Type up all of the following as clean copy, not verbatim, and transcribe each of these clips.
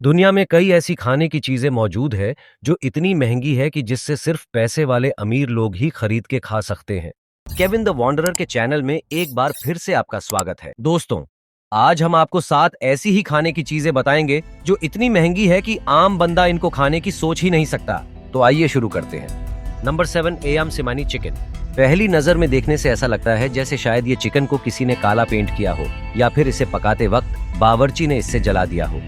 दुनिया में कई ऐसी खाने की चीजें मौजूद है जो इतनी महंगी है कि जिससे सिर्फ पैसे वाले अमीर लोग ही खरीद के खा सकते हैं। केविन द वॉन्डरर के चैनल में एक बार फिर से आपका स्वागत है। दोस्तों, आज हम आपको 7 ऐसी ही खाने की चीजें बताएंगे जो इतनी महंगी है कि आम बंदा इनको खाने की सोच ही नहीं सकता। तो आइए शुरू करते हैं। Number 7, Ayam Cemani chicken. पहली नजर में देखने से ऐसा लगता है जैसे शायद ये चिकन को किसी ने काला पेंट किया हो या फिर इसे पकाते वक्त बावर्ची ने इससे जला दिया हो,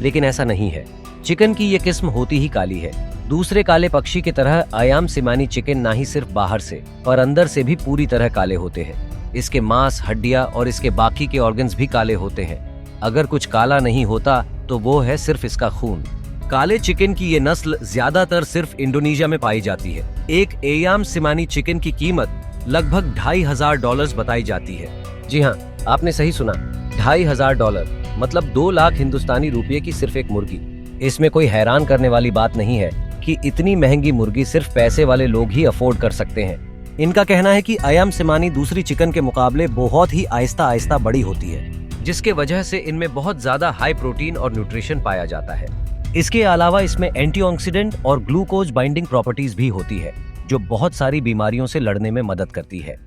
लेकिन ऐसा नहीं है। चिकन की ये किस्म होती ही काली है। दूसरे काले पक्षी की तरह एयाम सिमानी चिकन ना ही सिर्फ बाहर से और अंदर से भी पूरी तरह काले होते हैं। इसके मांस, हड्डियां और इसके बाकी के ऑर्गन्स भी काले होते हैं। अगर कुछ काला नहीं होता तो वो है सिर्फ इसका खून। काले चिकन की ये नस्ल ज्यादातर सिर्फ इंडोनेशिया में पाई जाती है। एक एयाम सिमानी चिकन की कीमत लगभग $2,500 बताई जाती है। जी हाँ, आपने सही सुना, $2,500 मतलब 2 लाख हिंदुस्तानी रुपये की सिर्फ एक मुर्गी। इसमें कोई हैरान करने वाली बात नहीं है कि इतनी महंगी मुर्गी सिर्फ पैसे वाले लोग ही अफोर्ड कर सकते हैं। इनका कहना है कि एयाम सिमानी दूसरी चिकन के मुकाबले बहुत ही आहिस्ता आहिस्ता बड़ी होती है, जिसके वजह से इनमें बहुत ज्यादा हाई प्रोटीन और न्यूट्रिशन पाया जाता है। इसके अलावा इसमें एंटीऑक्सीडेंट और ग्लूकोज बाइंडिंग प्रॉपर्टीज भी होती है, जो बहुत सारी बीमारियों से लड़ने में मदद करती है।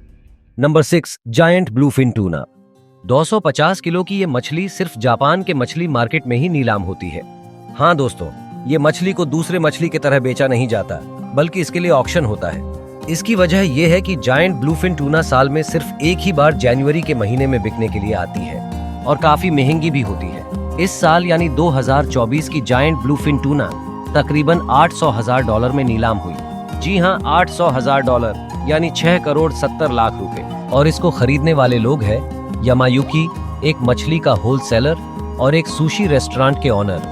Number 6, giant bluefin tuna. 250 kilo की ये मछली सिर्फ जापान के मछली मार्केट में ही नीलाम होती है। हाँ दोस्तों, ये मछली को दूसरे मछली की तरह बेचा नहीं जाता, बल्कि इसके लिए ऑक्शन होता है। इसकी वजह यह है कि जायंट ब्लूफिन टूना साल में सिर्फ एक ही बार जनवरी के महीने में बिकने के लिए आती है और काफी महंगी भी होती है। इस साल यानी 2024 की जायंट ब्लूफिन टूना तकरीबन $800,000 में नीलाम हुई। जी हाँ, $800,000 यानी 6 करोड़ 70 लाख रुपए। और इसको खरीदने वाले लोग हैं यामायुकी, एक मछली का होलसेलर, और एक सुशी रेस्टोरेंट के ऑनर,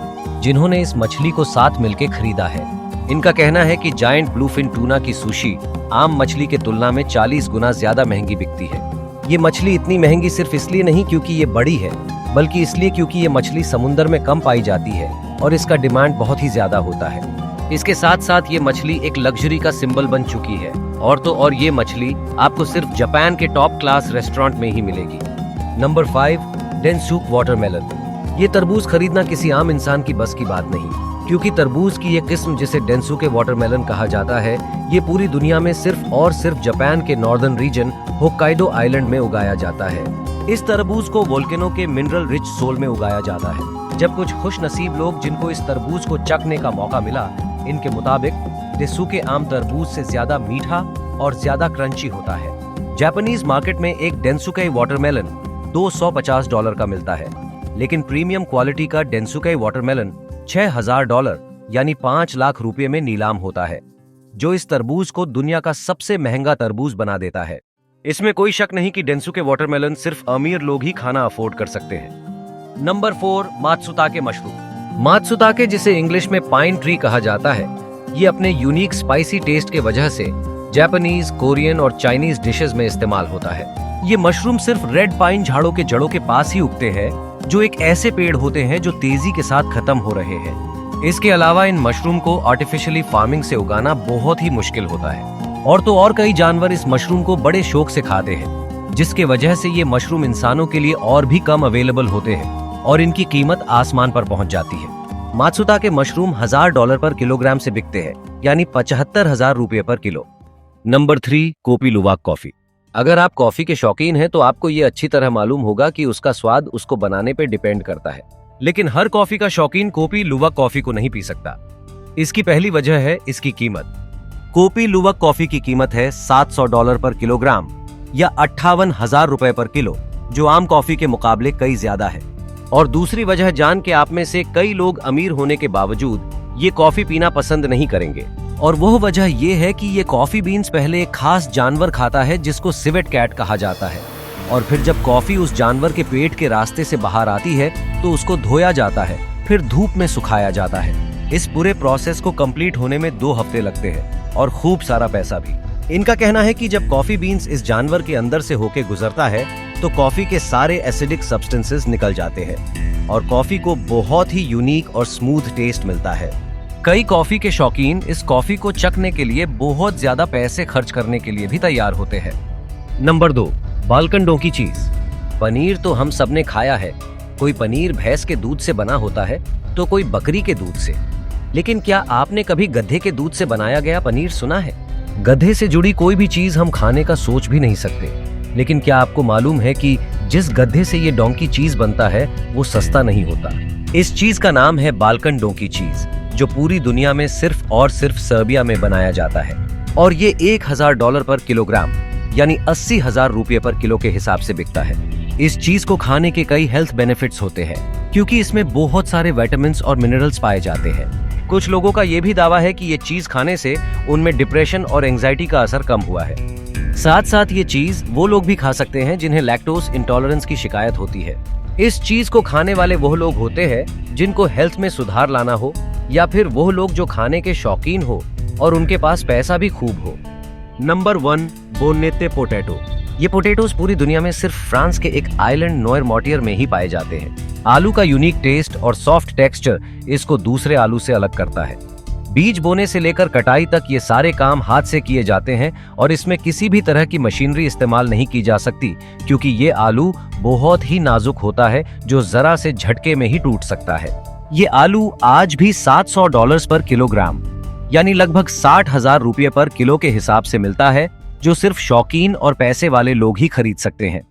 जिन्होंने इस मछली को साथ मिलकर खरीदा है। इनका कहना है कि जायंट ब्लूफिन टूना की सुशी आम मछली के तुलना में 40 गुना ज्यादा महंगी बिकती है। ये मछली इतनी महंगी सिर्फ इसलिए नहीं क्योंकि ये बड़ी है, बल्कि इसलिए क्योंकि ये मछली समुद्र में कम पाई जाती है और इसका डिमांड बहुत ही ज्यादा होता है। इसके साथ साथ ये मछली एक लग्जरी का सिंबल बन चुकी है। और तो और ये मछली आपको सिर्फ जापान के टॉप क्लास रेस्टोरेंट में ही मिलेगी। Number 5, Densuke watermelon. ये तरबूज खरीदना किसी आम इंसान की बस की बात नहीं, क्योंकि तरबूज की ये किस्म जिसे डेनसुके वाटरमेलन कहा जाता है, ये पूरी दुनिया में सिर्फ और सिर्फ जापान के नॉर्दर्न रीजन होक्काइडो आइलैंड में उगाया जाता है। इस तरबूज को वोल्केनो के मिनरल रिच सोल में उगाया जाता है। जब कुछ खुश नसीब लोग जिनको इस तरबूज को चखने का मौका मिला, इनके मुताबिक डेनसुके आम तरबूज से ज्यादा मीठा और ज्यादा क्रंची होता है। जापानीज मार्केट में एक डेनसुके वाटरमेलन $250 का मिलता है, लेकिन प्रीमियम क्वालिटी का डेनसुके वाटरमेलन $6,000 यानी 5 लाख रुपए में नीलाम होता है, जो इस तरबूज को दुनिया का सबसे महंगा तरबूज बना देता है। इसमें कोई शक नहीं कि डेनसुके वाटरमेलन सिर्फ अमीर लोग ही खाना अफोर्ड कर सकते हैं। Number 4, मात्सुताके mushroom. मात्सुताके, जिसे इंग्लिश में पाइन ट्री कहा जाता है, ये अपने यूनिक स्पाइसी टेस्ट के वजह से जापानीज, कोरियन और चाइनीज डिशेस में इस्तेमाल होता है। ये मशरूम सिर्फ रेड पाइन झाड़ों के जड़ों के पास ही उगते हैं, जो एक ऐसे पेड़ होते हैं जो तेजी के साथ खत्म हो रहे हैं। इसके अलावा इन मशरूम को आर्टिफिशियली फार्मिंग से उगाना बहुत ही मुश्किल होता है। और तो और कई जानवर इस मशरूम को बड़े शौक से खाते हैं, जिसके वजह से ये मशरूम इंसानों के लिए और भी कम अवेलेबल होते हैं और इनकी कीमत आसमान पर पहुंच जाती है। मात्सुताके मशरूम $1,000 पर किलोग्राम से बिकते हैं, यानी 75,000 रुपये पर किलो। Number 3, copy लुवाक coffee. अगर आप कॉफी के शौकीन हैं तो आपको ये अच्छी तरह मालूम होगा कि उसका स्वाद उसको बनाने पे डिपेंड करता है, लेकिन हर कॉफी का शौकीन कोपी लुवाक कॉफी को नहीं पी सकता। इसकी पहली वजह है इसकी कीमत। कोपी लुवाक कॉफी की कीमत है $700 पर किलोग्राम या 58,000 रुपए पर किलो, जो आम कॉफी के मुकाबले कई ज्यादा है। और दूसरी वजह जान के आप में से कई लोग अमीर होने के बावजूद ये कॉफी पीना पसंद नहीं करेंगे, और वह वजह यह है कि ये कॉफी बीन्स पहले एक खास जानवर खाता है जिसको सिवेट कैट कहा जाता है, और फिर जब कॉफी उस जानवर के पेट के रास्ते से बाहर आती है तो उसको धोया जाता है, फिर धूप में सुखाया जाता है। इस पूरे प्रोसेस को कंप्लीट होने में 2 हफ्ते लगते हैं और खूब सारा पैसा भी। इनका कहना है कि जब कॉफी बीन्स इस जानवर के अंदर से होके गुजरता है तो कॉफी के सारे एसिडिक सब्सटेंसेस निकल जाते हैं और कॉफी को बहुत ही यूनिक और स्मूथ टेस्ट मिलता है। कई कॉफी के शौकीन इस कॉफी को चखने के लिए बहुत ज्यादा पैसे खर्च करने के लिए भी तैयार होते हैं। नंबर 2, बालकंडों की चीज। पनीर तो हम सबने खाया है, कोई पनीर भैंस के दूध से बना होता है तो कोई बकरी के दूध से। लेकिन क्या आपने कभी गधे के दूध से बनाया गया पनीर सुना है? गधे से जुड़ी कोई भी चीज हम खाने का सोच भी नहीं सकते। लेकिन क्या आपको मालूम है कि जिस गधे से ये डोंकी चीज बनता है वो सस्ता नहीं होता। इस चीज का नाम है बाल्कन डोंकी चीज, जो पूरी दुनिया में सिर्फ और सिर्फ सर्बिया में बनाया जाता है। और ये $1000 पर किलोग्राम यानी 80,000 रुपये पर किलो के हिसाब से बिकता है। इस चीज को खाने के कई हेल्थ बेनिफिट्स होते हैं क्योंकि इसमें बहुत सारे विटामिन्स और मिनरल्स पाए जाते हैं। कुछ लोगों का ये भी दावा है कि ये चीज खाने से उनमें डिप्रेशन और एंजाइटी का असर कम हुआ है। साथ साथ ये चीज वो लोग भी खा सकते हैं जिन्हें लैक्टोज इंटॉलरेंस की शिकायत होती है। इस चीज को खाने वाले वो लोग होते हैं जिनको हेल्थ में सुधार लाना हो, या फिर वो लोग जो खाने के शौकीन हो और उनके पास पैसा भी खूब हो। Number 1, Bonnotte potato. ये पोटैटोज पूरी दुनिया में सिर्फ फ्रांस के एक आइलैंड नोयर-मोटियर में ही पाए जाते हैं। आलू का यूनिक टेस्ट और सॉफ्ट टेक्सचर इसको दूसरे आलू से अलग करता है। बीज बोने से लेकर कटाई तक ये सारे काम हाथ से किए जाते हैं और इसमें किसी भी तरह की मशीनरी इस्तेमाल नहीं की जा सकती क्योंकि ये आलू बहुत ही नाजुक होता है जो जरा से झटके में ही टूट सकता है। ये आलू आज भी $700 पर किलोग्राम यानी लगभग 60,000 रुपये पर किलो के हिसाब से मिलता है, जो सिर्फ शौकीन और पैसे वाले लोग ही खरीद सकते हैं।